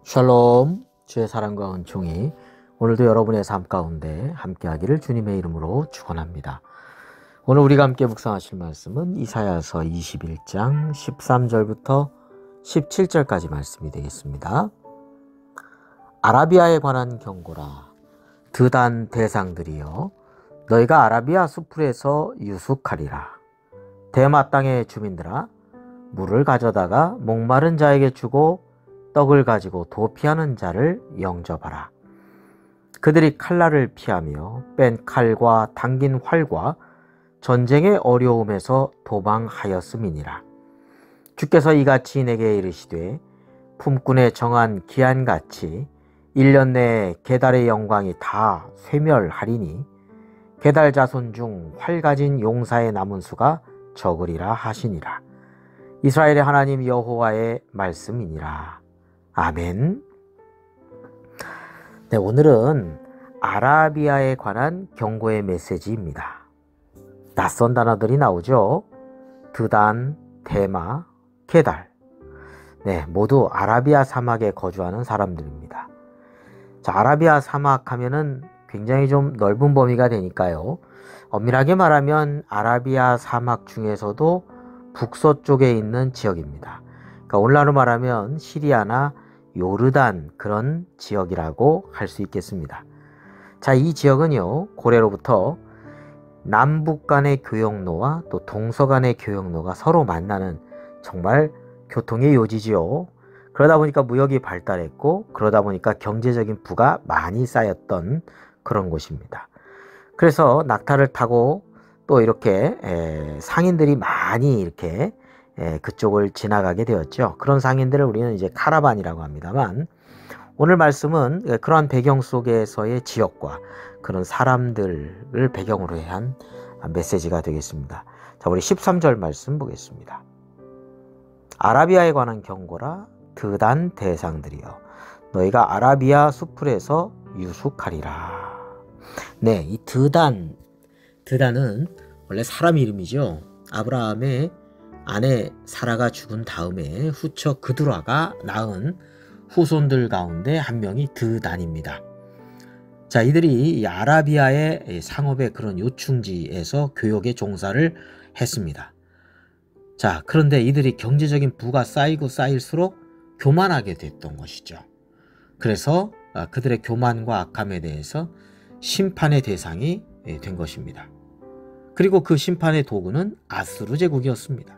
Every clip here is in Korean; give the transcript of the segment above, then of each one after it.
샬롬, 주의 사랑과 은총이 오늘도 여러분의 삶 가운데 함께하기를 주님의 이름으로 축원합니다. 오늘 우리가 함께 묵상하실 말씀은 이사야서 21장 13절부터 17절까지 말씀이 되겠습니다. 아라비아에 관한 경고라. 드단 대상들이여, 너희가 아라비아 수풀에서 유숙하리라. 대마 땅의 주민들아, 물을 가져다가 목마른 자에게 주고 떡을 가지고 도피하는 자를 영접하라. 그들이 칼날을 피하며 뺀 칼과 당긴 활과 전쟁의 어려움에서 도망하였음이니라. 주께서 이같이 내게 이르시되, 품꾼에 정한 기한같이 1년 내에 게달의 영광이 다 쇠멸하리니 게달 자손 중 활 가진 용사의 남은 수가 적으리라 하시니라. 이스라엘의 하나님 여호와의 말씀이니라. 아멘. 네, 오늘은 아라비아에 관한 경고의 메시지입니다. 낯선 단어들이 나오죠. 드단, 대마, 게달. 네, 모두 아라비아 사막에 거주하는 사람들입니다. 자, 아라비아 사막 하면은 굉장히 좀 넓은 범위가 되니까요. 엄밀하게 말하면 아라비아 사막 중에서도 북서쪽에 있는 지역입니다. 그러니까 오늘날로 말하면 시리아나 요르단 그런 지역이라고 할 수 있겠습니다. 자, 이 지역은요, 고래로부터 남북 간의 교역로와 또 동서 간의 교역로가 서로 만나는 정말 교통의 요지지요. 그러다 보니까 무역이 발달했고, 그러다 보니까 경제적인 부가 많이 쌓였던 그런 곳입니다. 그래서 낙타를 타고 또 이렇게 상인들이 많이 이렇게 그쪽을 지나가게 되었죠. 그런 상인들을 우리는 이제 카라반이라고 합니다만, 오늘 말씀은 그러한 배경 속에서의 지역과 그런 사람들을 배경으로 한 메시지가 되겠습니다. 자, 우리 13절 말씀 보겠습니다. 아라비아에 관한 경고라. 드단 대상들이여, 너희가 아라비아 수풀에서 유숙하리라. 네, 이 드단은 원래 사람 이름이죠. 아브라함의 아내 사라가 죽은 다음에 후처 그두라가 낳은 후손들 가운데 한 명이 드단입니다. 자, 이들이 이 아라비아의 상업의 그런 요충지에서 교역에 종사를 했습니다. 자, 그런데 이들이 경제적인 부가 쌓이고 쌓일수록 교만하게 됐던 것이죠. 그래서 그들의 교만과 악함에 대해서 심판의 대상이 된 것입니다. 그리고 그 심판의 도구는 아수르 제국이었습니다.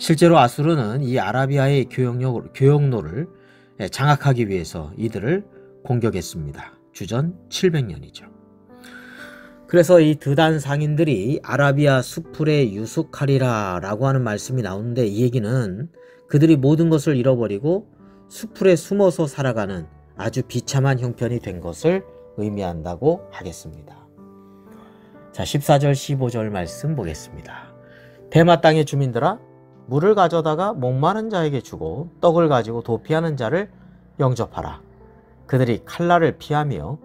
실제로 아수르는 이 아라비아의 교역로를 장악하기 위해서 이들을 공격했습니다. 주전 700년이죠. 그래서 이 드단 상인들이 아라비아 수풀에 유숙하리라 라고 하는 말씀이 나오는데, 이 얘기는 그들이 모든 것을 잃어버리고 수풀에 숨어서 살아가는 아주 비참한 형편이 된 것을 의미한다고 하겠습니다. 자, 14절 15절 말씀 보겠습니다. 대마 땅의 주민들아, 물을 가져다가 목마른 자에게 주고 떡을 가지고 도피하는 자를 영접하라. 그들이 칼날을 피하며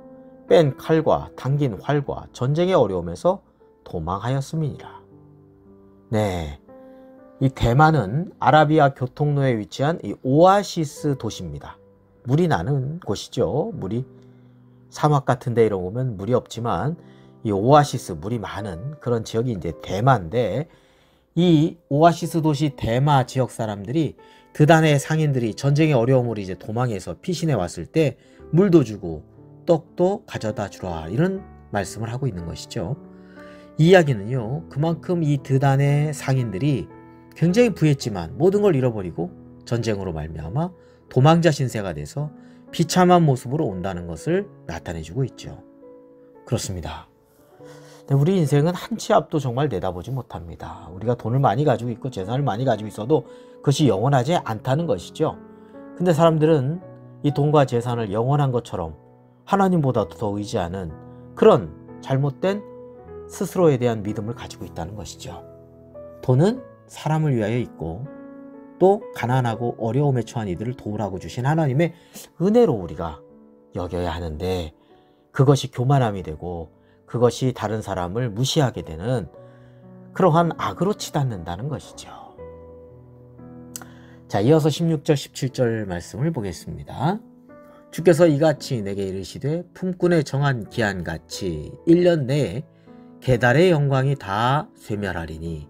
뺀 칼과 당긴 활과 전쟁의 어려움에서 도망하였음이니라. 네, 이 대마는 아라비아 교통로에 위치한 이 오아시스 도시입니다. 물이 나는 곳이죠. 물이 사막 같은 데 이런 보면 물이 없지만 이 오아시스, 물이 많은 그런 지역이 이제 대마인데, 이 오아시스 도시 대마 지역 사람들이 드단의 상인들이 전쟁의 어려움으로 이제 도망해서 피신해 왔을 때 물도 주고 떡도 가져다 주라, 이런 말씀을 하고 있는 것이죠. 이 이야기는요, 그만큼 이 드단의 상인들이 굉장히 부했지만 모든 걸 잃어버리고 전쟁으로 말미암아 도망자 신세가 돼서 비참한 모습으로 온다는 것을 나타내주고 있죠. 그렇습니다. 우리 인생은 한 치 앞도 정말 내다보지 못합니다. 우리가 돈을 많이 가지고 있고 재산을 많이 가지고 있어도 그것이 영원하지 않다는 것이죠. 근데 사람들은 이 돈과 재산을 영원한 것처럼 하나님보다도 더 의지하는 그런 잘못된 스스로에 대한 믿음을 가지고 있다는 것이죠. 돈은 사람을 위하여 있고, 또 가난하고 어려움에 처한 이들을 도우라고 주신 하나님의 은혜로 우리가 여겨야 하는데, 그것이 교만함이 되고 그것이 다른 사람을 무시하게 되는 그러한 악으로 치닫는다는 것이죠. 자, 이어서 16절 17절 말씀을 보겠습니다. 주께서 이같이 내게 이르시되 품꾼의 정한 기한같이 1년 내에 게달의 영광이 다 쇠멸하리니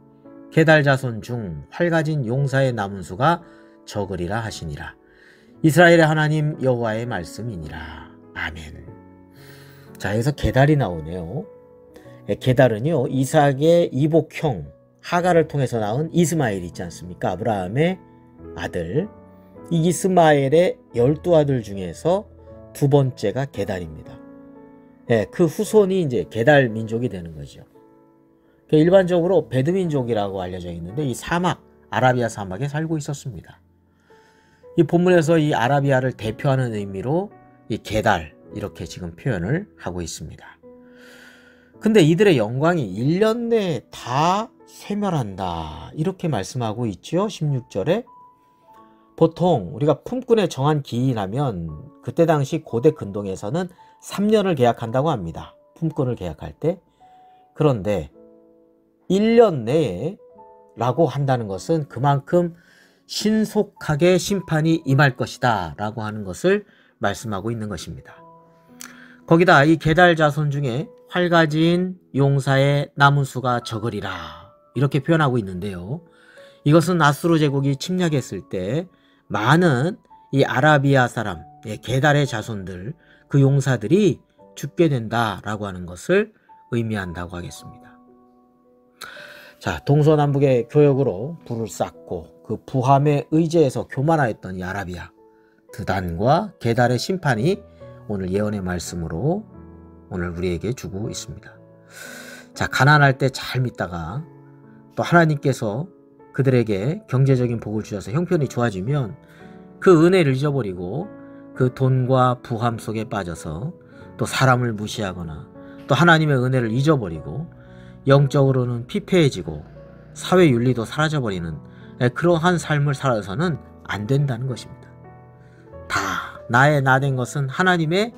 게달 자손 중 활가진 용사의 남은 수가 적으리라 하시니라. 이스라엘의 하나님 여호와의 말씀이니라. 아멘. 자, 여기서 게달이 나오네요. 게달은요, 이삭의 이복형 하갈을 통해서 낳은 이스마엘이 있지 않습니까? 아브라함의 아들. 이 이스마엘의 12아들 중에서 두 번째가 게달입니다. 그 후손이 이제 게달 민족이 되는 거죠. 일반적으로 베드민족이라고 알려져 있는데 이 사막, 아라비아 사막에 살고 있었습니다. 이 본문에서 이 아라비아를 대표하는 의미로 이 게달 이렇게 지금 표현을 하고 있습니다. 근데 이들의 영광이 1년 내에 다 쇠멸한다 이렇게 말씀하고 있죠. 16절에 보통 우리가 품꾼의 정한 기인하면 그때 당시 고대 근동에서는 3년을 계약한다고 합니다. 품꾼을 계약할 때. 그런데 1년 내에 라고 한다는 것은 그만큼 신속하게 심판이 임할 것이다 라고 하는 것을 말씀하고 있는 것입니다. 거기다 이 게달 자손 중에 활가진 용사의 남은 수가 적으리라 이렇게 표현하고 있는데요. 이것은 아수르 제국이 침략했을 때 많은 이 아라비아 사람, 게달의 자손들, 그 용사들이 죽게 된다라고 하는 것을 의미한다고 하겠습니다. 자, 동서남북의 교역으로 불을 쌓고 그 부함의 의제에서 교만하였던 이 아라비아, 드단과 게달의 심판이 오늘 예언의 말씀으로 오늘 우리에게 주고 있습니다. 자, 가난할 때 잘 믿다가 또 하나님께서 그들에게 경제적인 복을 주셔서 형편이 좋아지면 그 은혜를 잊어버리고 그 돈과 부함 속에 빠져서 또 사람을 무시하거나 또 하나님의 은혜를 잊어버리고 영적으로는 피폐해지고 사회윤리도 사라져버리는 그러한 삶을 살아서는 안 된다는 것입니다. 다 나의 나된 것은 하나님의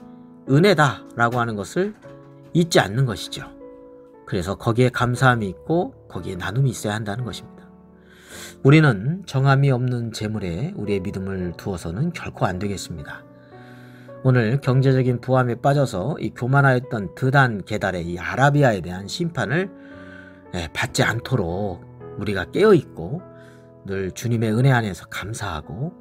은혜다 라고 하는 것을 잊지 않는 것이죠. 그래서 거기에 감사함이 있고 거기에 나눔이 있어야 한다는 것입니다. 우리는 정함이 없는 재물에 우리의 믿음을 두어서는 결코 안 되겠습니다. 오늘 경제적인 부함에 빠져서 이 교만하였던 드단 게달의 이 아라비아에 대한 심판을 받지 않도록 우리가 깨어있고 늘 주님의 은혜 안에서 감사하고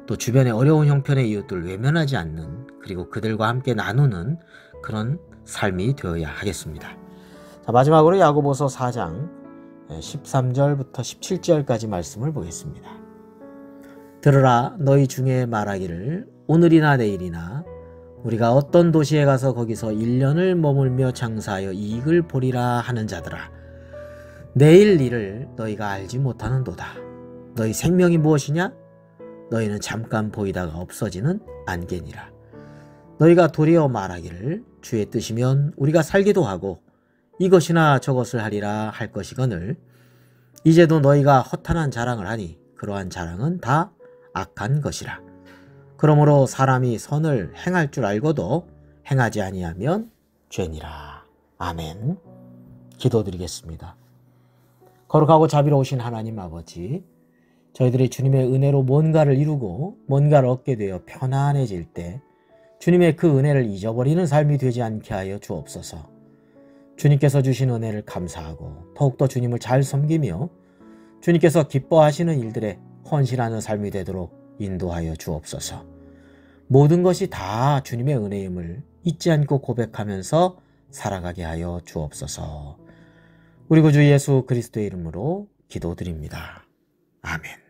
또 주변의 어려운 형편의 이웃들을 외면하지 않는 그리고 그들과 함께 나누는 그런 삶이 되어야 하겠습니다. 자, 마지막으로 야고보서 4장 13절부터 17절까지 말씀을 보겠습니다. 들으라, 너희 중에 말하기를 오늘이나 내일이나 우리가 어떤 도시에 가서 거기서 1년을 머물며 장사하여 이익을 보리라 하는 자들아, 내일 일을 너희가 알지 못하는도다. 너희 생명이 무엇이냐? 너희는 잠깐 보이다가 없어지는 안개니라. 너희가 도리어 말하기를 주의 뜻이면 우리가 살기도 하고 이것이나 저것을 하리라 할 것이거늘 이제도 너희가 허탄한 자랑을 하니 그러한 자랑은 다 악한 것이라. 그러므로 사람이 선을 행할 줄 알고도 행하지 아니하면 죄니라. 아멘. 기도드리겠습니다. 거룩하고 자비로우신 하나님 아버지, 저희들이 주님의 은혜로 뭔가를 이루고 뭔가를 얻게 되어 편안해질 때 주님의 그 은혜를 잊어버리는 삶이 되지 않게 하여 주옵소서. 주님께서 주신 은혜를 감사하고 더욱더 주님을 잘 섬기며 주님께서 기뻐하시는 일들에 헌신하는 삶이 되도록 인도하여 주옵소서. 모든 것이 다 주님의 은혜임을 잊지 않고 고백하면서 살아가게 하여 주옵소서. 우리 구주 예수 그리스도의 이름으로 기도드립니다. 아멘.